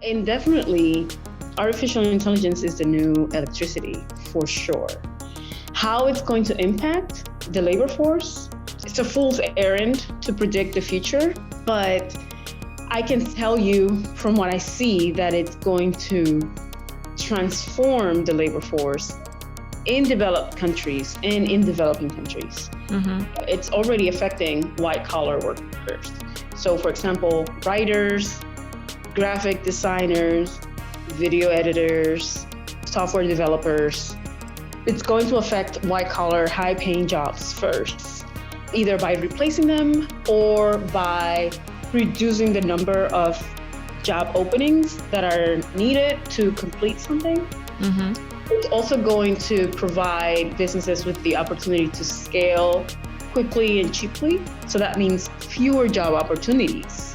And definitely, artificial intelligence is the new electricity for sure. How it's going to impact the labor force, it's a fool's errand to predict the future, but I can tell you from what I see that it's going to transform the labor force in developed countries and in developing countries. It's already affecting white-collar workers. So for example, writers, graphic designers, video editors, software developers. It's going to affect white-collar, high-paying jobs first, either by replacing them or by reducing the number of job openings that are needed to complete something. It's also going to provide businesses with the opportunity to scale quickly and cheaply. So that means fewer job opportunities.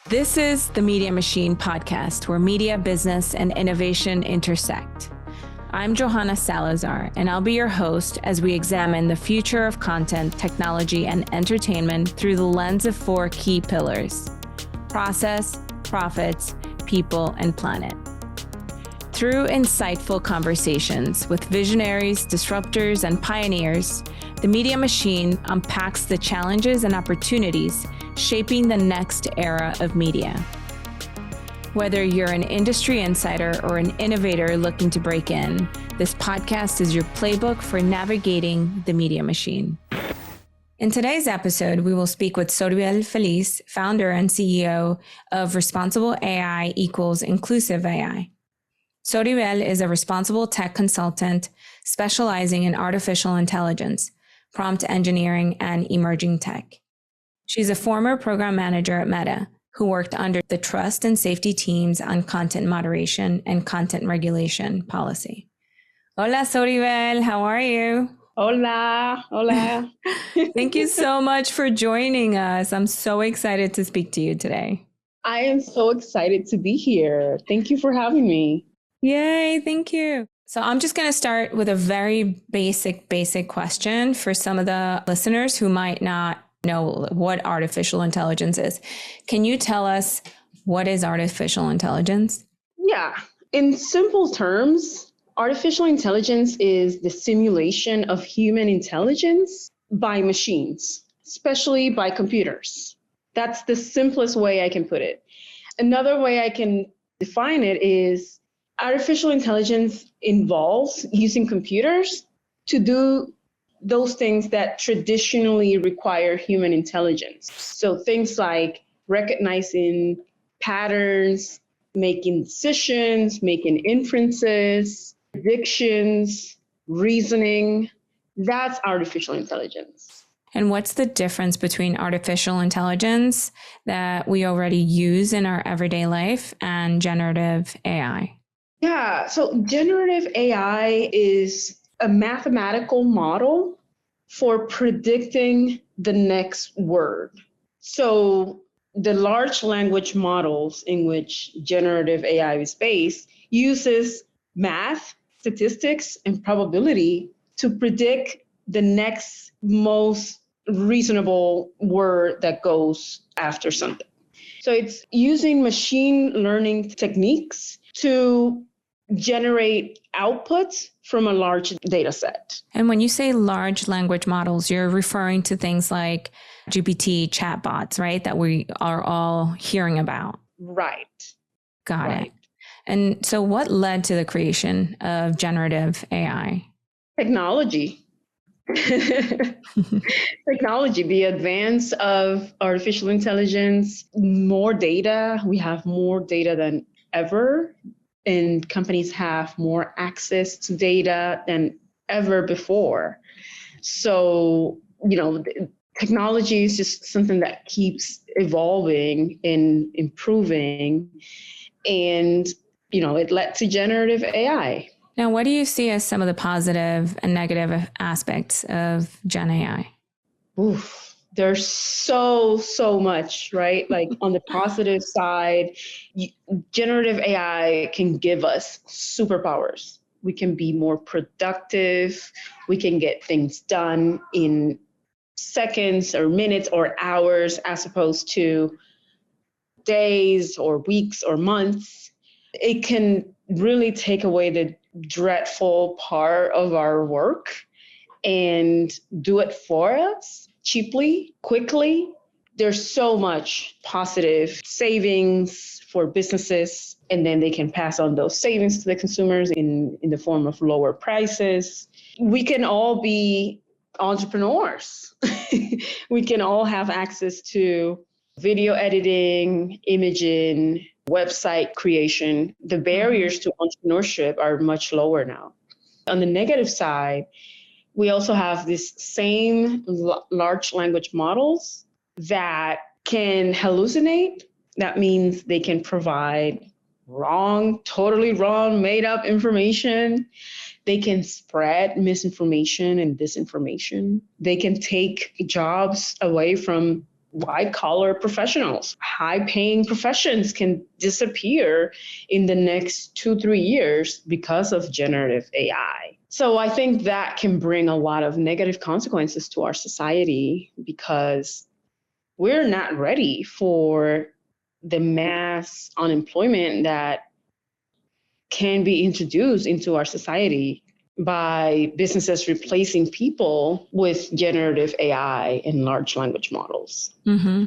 This is the Media Machine podcast, where media, business, and innovation intersect. I'm Johanna Salazar, and I'll be your host as we examine the future of content, technology, and entertainment through the lens of 4 key pillars: process, profits, people, and planet. Through insightful conversations with visionaries, disruptors, and pioneers, the Media Machine unpacks the challenges and opportunities shaping the next era of media. Whether you're an industry insider or an innovator looking to break in, this podcast is your playbook for navigating the media machine. In today's episode, we will speak with Soribel Feliz, founder and CEO of Responsible AI equals Inclusive AI. Soribel is a responsible tech consultant specializing in artificial intelligence, prompt engineering, and emerging tech. She's a former program manager at Meta, who worked under the trust and safety teams on content moderation and content regulation policy. Hola, Soribel. How are you? Hola. Thank you so much for joining us. I'm so excited to speak to you today. I am so excited to be here. Thank you for having me. Yay, thank you. So I'm just going to start with a very basic question for some of the listeners who might not know what artificial intelligence is. Can you tell us what is artificial intelligence? Yeah, in simple terms, artificial intelligence is the simulation of human intelligence by machines, especially by computers. That's the simplest way I can put it. Another way I can define it is artificial intelligence involves using computers to do those things that traditionally require human intelligence. So things like recognizing patterns, making decisions, making inferences, predictions, reasoning. That's artificial intelligence. And what's the difference between artificial intelligence that we already use in our everyday life and generative AI? Yeah, so generative AI is a mathematical model for predicting the next word. So the large language models in which generative AI is based uses math, statistics, and probability to predict the next most reasonable word that goes after something. So it's using machine learning techniques to generate outputs from a large data set. And when you say large language models, you're referring to things like GPT chatbots, right? That we are all hearing about. Right. Got it. And so what led to the creation of generative AI? Technology. Technology, the advance of artificial intelligence, more data. We have more data than ever, and companies have more access to data than ever before. So, technology is just something that keeps evolving and improving. And, it led to generative AI. Now, what do you see as some of the positive and negative aspects of Gen AI? Oof, there's so much, right? Like on the positive side, generative AI can give us superpowers. We can be more productive. We can get things done in seconds or minutes or hours, as opposed to days or weeks or months, it can really take away the dreadful part of our work and do it for us cheaply, quickly. There's so much positive savings for businesses, and then they can pass on those savings to the consumers in the form of lower prices. We can all be entrepreneurs. We can all have access to video editing, imaging, website creation. The barriers to entrepreneurship are much lower now. On the negative side, we also have this same large language models that can hallucinate. That means they can provide wrong, totally wrong, made up information. They can spread misinformation and disinformation. They can take jobs away from white collar professionals. High paying professions can disappear in the next 2-3 years because of generative AI. So I think that can bring a lot of negative consequences to our society because we're not ready for the mass unemployment that can be introduced into our society by businesses replacing people with generative AI and large language models. Mm-hmm.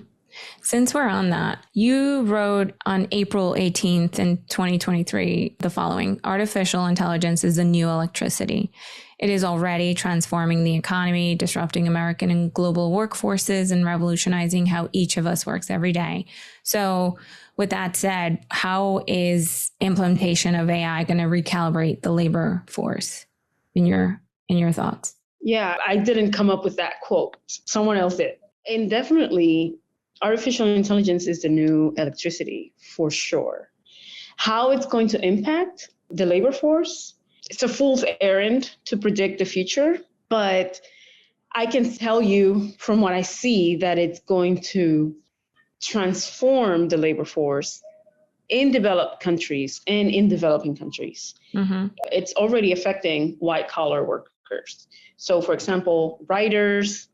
Since we're on that, you wrote on April 18th in 2023 the following: artificial intelligence is the new electricity. It is already transforming the economy, disrupting American and global workforces, and revolutionizing how each of us works every day. So with that said, how is implementation of AI going to recalibrate the labor force in your thoughts? Yeah, I didn't come up with that quote. Someone else did. And definitely, artificial intelligence is the new electricity for sure. How it's going to impact the labor force, it's a fool's errand to predict the future, but I can tell you from what I see that it's going to transform the labor force in developed countries and in developing countries. Mm-hmm. It's already affecting white collar workers. So, for example, writers,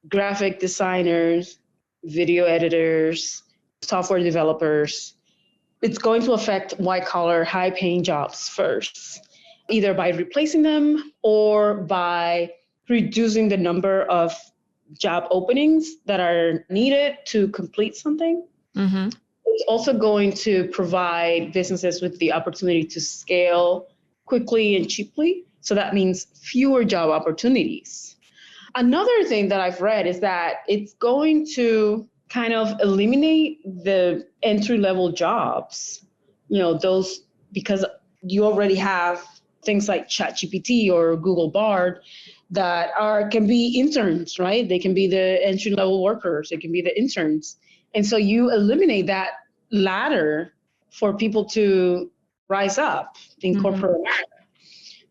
graphic designers, video editors, software developers. It's going to affect white collar, high paying jobs first, either by replacing them or by reducing the number of job openings that are needed to complete something. Mm-hmm. It's also going to provide businesses with the opportunity to scale quickly and cheaply. So that means fewer job opportunities. Another thing that I've read is that it's going to kind of eliminate the entry-level jobs, those, because you already have things like ChatGPT or Google Bard that can be interns, right? They can be the entry-level workers, they can be the interns. And so you eliminate that ladder for people to rise up in corporate America.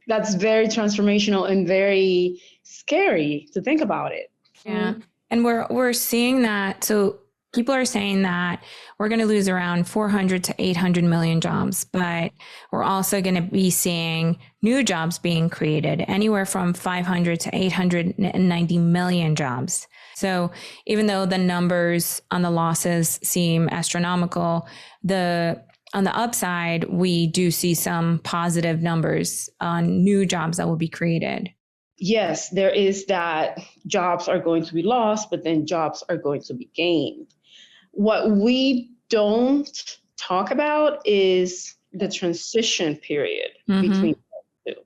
That's very transformational and very scary to think about it. Yeah. And we're seeing that. So people are saying that we're going to lose around 400 to 800 million jobs, but we're also going to be seeing new jobs being created, anywhere from 500 to 890 million jobs. So even though the numbers on the losses seem astronomical, on the upside, we do see some positive numbers on new jobs that will be created. Yes, there is that jobs are going to be lost, but then jobs are going to be gained. What we don't talk about is the transition period between the two.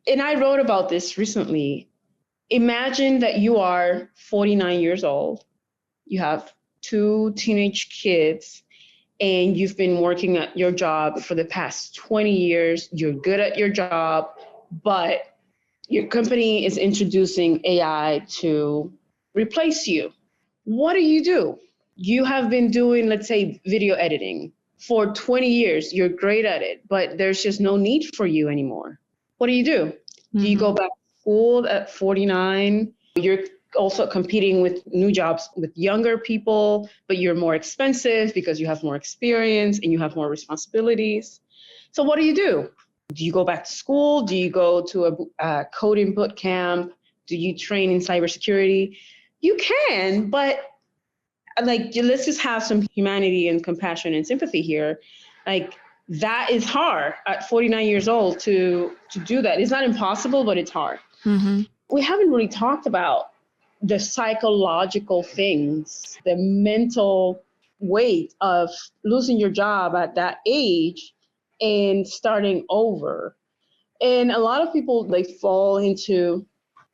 And I wrote about this recently. Imagine that you are 49 years old, you have 2 teenage kids, and you've been working at your job for the past 20 years. You're good at your job, but your company is introducing AI to replace you. What do? You have been doing, let's say, video editing for 20 years. You're great at it, but there's just no need for you anymore. What do? Do you go back to school at 49? You're also competing with new jobs with younger people, but you're more expensive because you have more experience and you have more responsibilities. So what do? Do you go back to school? Do you go to a coding boot camp? Do you train in cybersecurity? You can, but Like, let's just have some humanity and compassion and sympathy here. Like, that is hard at 49 years old to do that. It's not impossible, but it's hard. Mm-hmm. We haven't really talked about the psychological things, the mental weight of losing your job at that age and starting over. And a lot of people, they fall into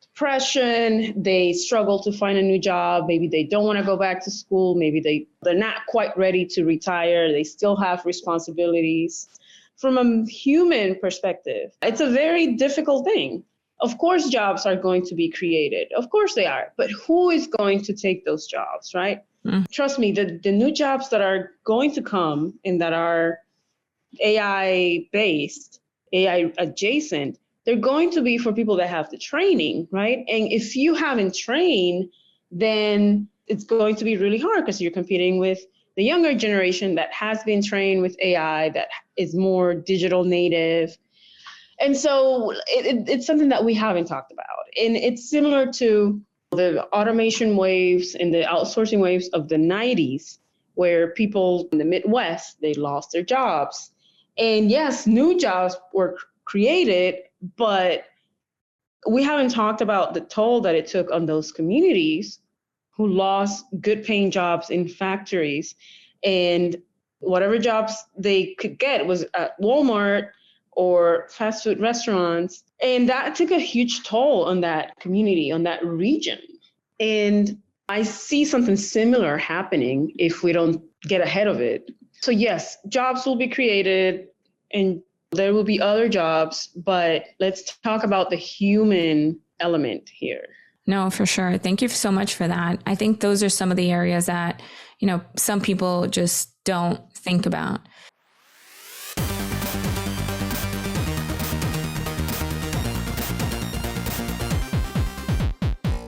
depression, they struggle to find a new job, maybe they don't want to go back to school, maybe they're not quite ready to retire, they still have responsibilities. From a human perspective, it's a very difficult thing. Of course, jobs are going to be created. Of course they are. But who is going to take those jobs, right? Mm. Trust me, the new jobs that are going to come and that are AI based, AI adjacent, they're going to be for people that have the training, right? And if you haven't trained, then it's going to be really hard because you're competing with the younger generation that has been trained with AI, that is more digital native. And so it's something that we haven't talked about. And it's similar to the automation waves and the outsourcing waves of the 90s, where people in the Midwest, they lost their jobs. And yes, new jobs were created, but we haven't talked about the toll that it took on those communities who lost good paying jobs in factories. And whatever jobs they could get was at Walmart or fast food restaurants. And that took a huge toll on that community, on that region. And I see something similar happening if we don't get ahead of it. So yes, jobs will be created and there will be other jobs, but let's talk about the human element here. No, for sure. Thank you so much for that. I think those are some of the areas that, some people just don't think about.